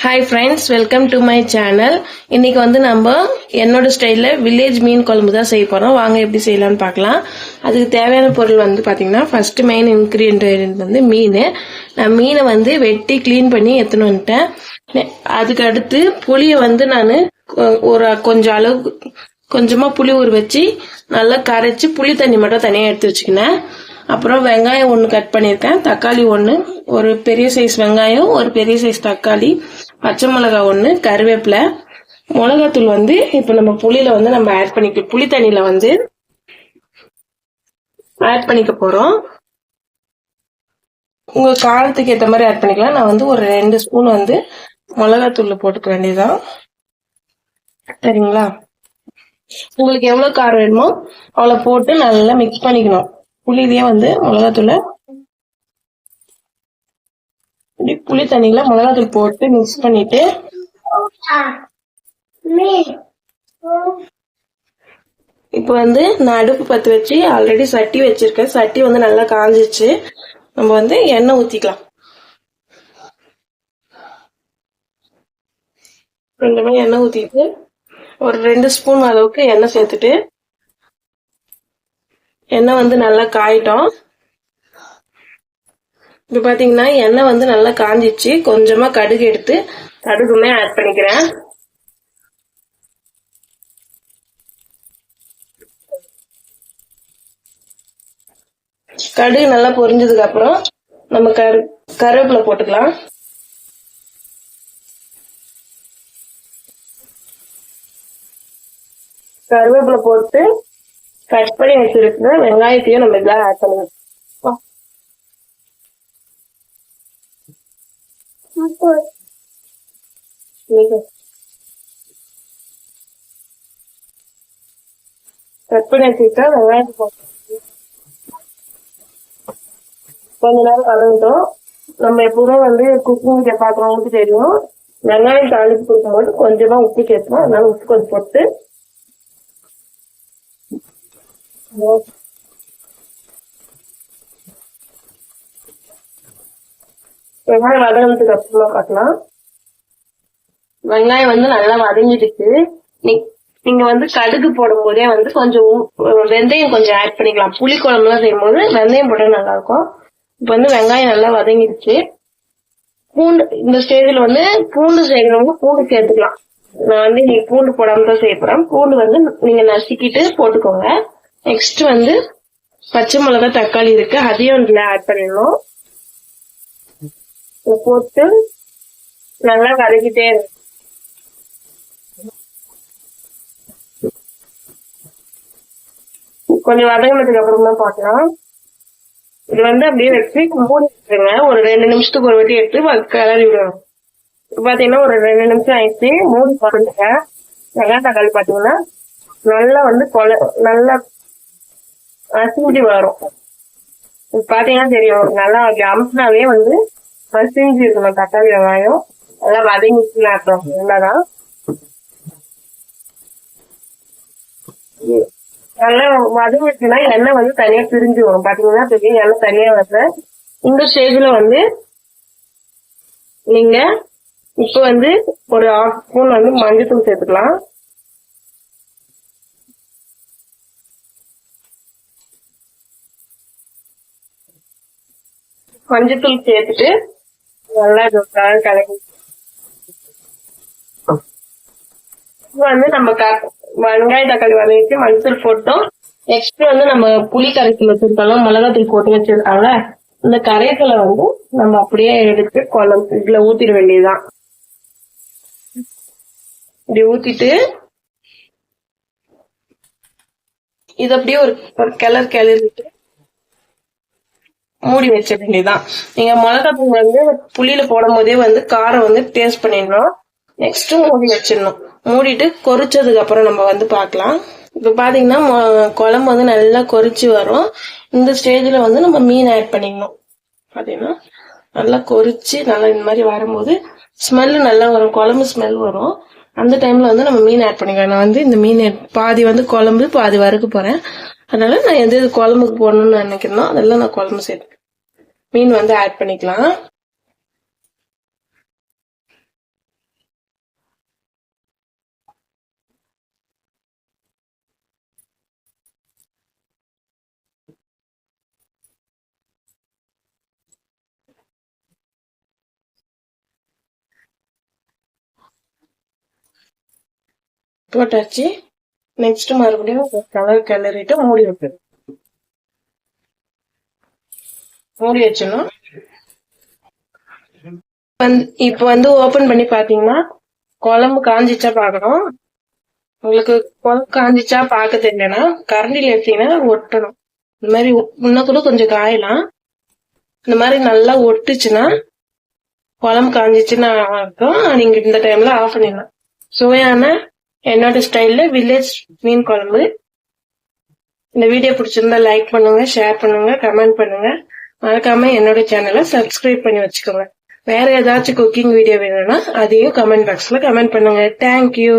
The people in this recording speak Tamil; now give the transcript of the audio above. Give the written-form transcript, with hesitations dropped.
Hi friends, welcome to my channel. இன்னைக்கு வந்து நம்ம என்னோட ஸ்டைலில் வில்லேஜ் மீன் குழம்பு தான் செய்ய போகிறோம். வாங்க எப்படி செய்யலாம்னு பார்க்கலாம். அதுக்கு தேவையான பொருள் வந்து பார்த்தீங்கன்னா, ஃபர்ஸ்ட் மெயின் இன்க்ரீடியன்ட் வந்து மீன். நான் மீனை வந்து வெட்டி க்ளீன் பண்ணி எடுத்துன்னு வந்துட்டேன். அதுக்கு அடுத்து புளியை வந்து நான் ஒரு கொஞ்சமாக புளி ஊற வச்சு நல்லா கரைச்சி புளி தண்ணி மட்டும் தனியாக எடுத்து வச்சுக்கினேன். அப்புறம் வெங்காயம் 1 கட் பண்ணியிருக்கேன், தக்காளி 1, ஒரு பெரிய சைஸ் வெங்காயம், ஒரு பெரிய சைஸ் தக்காளி, பச்சை மிளகாய் 1, கருவேப்பிலை, மிளகாத்தூள் வந்து இப்போ நம்ம புளியில வந்து நம்ம ஆட் பண்ணிக்கலாம். புளி தண்ணியில வந்து ஆட் பண்ணிக்க போறோம். உங்க காரத்துக்கு ஏற்ற மாதிரி ஆட் பண்ணிக்கலாம். நான் வந்து ஒரு 2 ஸ்பூன் வந்து மிளகாத்தூள் போட்டுக்க வேண்டியதுதான். சரிங்களா? உங்களுக்கு எவ்வளவு காரம் வேணுமோ அவ்வளவு போட்டு நல்லா மிக்ஸ் பண்ணிக்கணும். புளியிலேயே வந்து மிளகாத்தூளை புளி தண்ணியில மிளகாத்தூள் போட்டு மிக்ஸ் பண்ணிட்டு இப்போ வந்து நான் அடுப்பு பற்ற வச்சு ஆல்ரெடி சட்டி வச்சிருக்கேன். சட்டி வந்து நல்லா காஞ்சிச்சு. நம்ம வந்து எண்ணெய் ஊத்திக்கலாம். கொஞ்சமா எண்ணெய் ஊத்திட்டு ஒரு 2 ஸ்பூன் அளவுக்கு எண்ணெய் சேர்த்துட்டு எண்ணெய் வந்து நல்லா காயிட்டோம். இப்ப பாத்தீங்கன்னா எண்ணெய் வந்து நல்லா காஞ்சிச்சு. கொஞ்சமா கடுகு எடுத்து கடுகுமே ஆட் பண்ணிக்கிறேன். கடுகு நல்லா பொரிஞ்சதுக்கு அப்புறம் நம்ம கருவேப்பிலை போட்டுக்கலாம். கருவேப்பிலை போட்டு கட் பண்ணி வச்சிருக்கிற வெங்காயத்தையும் நம்ம இதெல்லாம் ஆட் பண்ணுவோம். கட் பண்ணி வச்சுக்கிட்டா வெங்காயத்தை போட்டு கொஞ்ச நேரம் கலந்துட்டோம். நம்ம எப்பவுமே வந்து குக்கிங் பாக்குறவங்களுக்கு தெரியும், வெங்காயம் தாளிப்பு கொடுக்கும்போது கொஞ்சமா உப்பு சேர்த்தோம். அதனால உப்பு கொஞ்சம் போட்டு வெங்காயம் வதங்கினதுக்கு அப்புறமா பார்க்கலாம். வெங்காயம் வந்து நல்லா வதங்கிடுச்சு. நீங்க வந்து கடுகு போடும் போதே வந்து கொஞ்சம் வெந்தயம் கொஞ்சம் ஆட் பண்ணிக்கலாம். புளி குழம்புலாம் செய்யும் போது வெந்தயம் போட்டா நல்லா இருக்கும். இப்ப வந்து வெங்காயம் நல்லா வதங்கிடுச்சு. பூண்டு இந்த ஸ்டேஜ்ல வந்து பூண்டு செய்யறவங்க பூண்டு சேர்த்துக்கலாம். நான் வந்து நீங்க பூண்டு போடாம தான் செய்ய போறேன். பூண்டு வந்து நீங்க நசுக்கிட்டு போட்டுக்கோங்க. நெக்ஸ்ட் வந்து பச்சை மிளகாய், தக்காளி இருக்கு, அதையும் இதுல ஆட் பண்ணிடணும். போட்டு நல்லா வதக்கிட்டே இருக்கு. கொஞ்சம் வதங்கினதுக்கு அப்புறமா பார்க்கலாம். இது வந்து அப்படியே வச்சு மூடி வச்சுருங்க. ஒரு 2 நிமிஷத்துக்கு ஒரு வாட்டி எடுத்து கிளறி விடணும். பாத்தீங்கன்னா ஒரு 2 நிமிஷம் ஆயிடுச்சு. மூடி போட்டுங்க. வெங்காயம் தக்காளி பாத்தீங்கன்னா நல்லா வந்து நல்லா மசிஞ்சு வரும். பாத்தீங்கன்னா தெரியும், நல்லா அமுசினாவே வந்து மசிஞ்சு இருக்கணும். தக்காளி வெங்காயம் நல்லா வதங்கிச்சுன்னு அர்த்தம். என்னதான் நல்லா வதங்கிச்சுன்னா எண்ணெய் வந்து தனியா பிரிஞ்சு வரும். பாத்தீங்கன்னா தெரியும், எண்ணெய் தனியா வருது. இந்த ஸ்டேஜ்ல வந்து நீங்க இப்ப வந்து ஒரு 1/2 ஸ்பூன் வந்து மஞ்சத்தூள் சேர்த்துக்கலாம். மஞ்சத்தூள் சேர்த்துட்டு நல்லா கலக்கி வந்து நம்ம வெங்காய தக்காளி வதக்கி மஞ்சத்தூள் போட்டோம். நெக்ஸ்ட் வந்து நம்ம புளி கரைசல் வச்சிருக்கோம், மிளகாத்தூள் போட்டு வச்சிருக்காங்க. இந்த கரைசலை வந்து நம்ம அப்படியே எடுத்து குழம்பு இதுல ஊத்திட வேண்டியதுதான். இப்படி ஊத்திட்டு இது அப்படியே ஒரு கிளறிட்டு மூடி வச்ச வேண்டியதுதான். நீங்க மிளகாத்தூள் வந்து புளியில போடும் போதே வந்து காரம் வந்து டேஸ்ட் பண்ணிடணும். நெக்ஸ்ட் மூடி வச்சிடணும். மூடிட்டு கொதிச்சதுக்கு அப்புறம் நம்ம வந்து பார்க்கலாம். இப்ப பாத்தீங்கன்னா குழம்பு வந்து நல்லா கொதிச்சு வரும். இந்த ஸ்டேஜ்ல வந்து நம்ம மீன் ஆட் பண்ணிக்கணும். பாத்தீங்கன்னா நல்லா கொதிச்சு நல்லா இந்த மாதிரி வரும்போது ஸ்மெல் நல்லா வரும், குழம்பு ஸ்மெல் வரும். அந்த டைம்ல வந்து நம்ம மீன் ஆட் பண்ணிக்கலாம். நான் வந்து இந்த மீன் பாதி வந்து குழம்பு பாதி வறுக்க போறேன். அதனால நான் எது குழம்புக்கு போடணும்னு நினைக்கிறேனோ அதெல்லாம் நான் குழம்பு சேர்த்து மீன் வந்து ஆட் பண்ணிக்கலாம். போட்டாச்சு. நெக்ஸ்ட் மறுபடியும் கலர் கிளறிட்டு மூடி வைக்கிறது. மூடி வச்சிடணும். இப்ப வந்து ஓபன் பண்ணி பாத்தீங்கன்னா குழம்பு காஞ்சிச்சா பாக்கணும். உங்களுக்கு குழம்பு காஞ்சிச்சா பார்க்க தெரியலன்னா கரண்டில எடுத்தீங்கன்னா ஒட்டணும். இந்த மாதிரி இன்னும் கூட கொஞ்சம் காயலாம். இந்த மாதிரி நல்லா ஒட்டுச்சுன்னா குழம்பு காஞ்சிச்சுன்னா அர்த்தம். நீங்க இந்த டைம்ல ஆஃப் பண்ணிடலாம். சுவையான என்னோட ஸ்டைல்ல வில்லேஜ் மீன் குழம்பு. இந்த வீடியோ பிடிச்சிருந்தா லைக் பண்ணுங்க, ஷேர் பண்ணுங்க, கமெண்ட் பண்ணுங்க. மறக்காம என்னோட சேனலை சப்ஸ்கிரைப் பண்ணி வச்சுக்கோங்க. வேற ஏதாச்சும் குக்கிங் வீடியோ வேணும்னா அதையும் கமெண்ட் பாக்ஸ்ல கமெண்ட் பண்ணுங்க. தேங்க்யூ.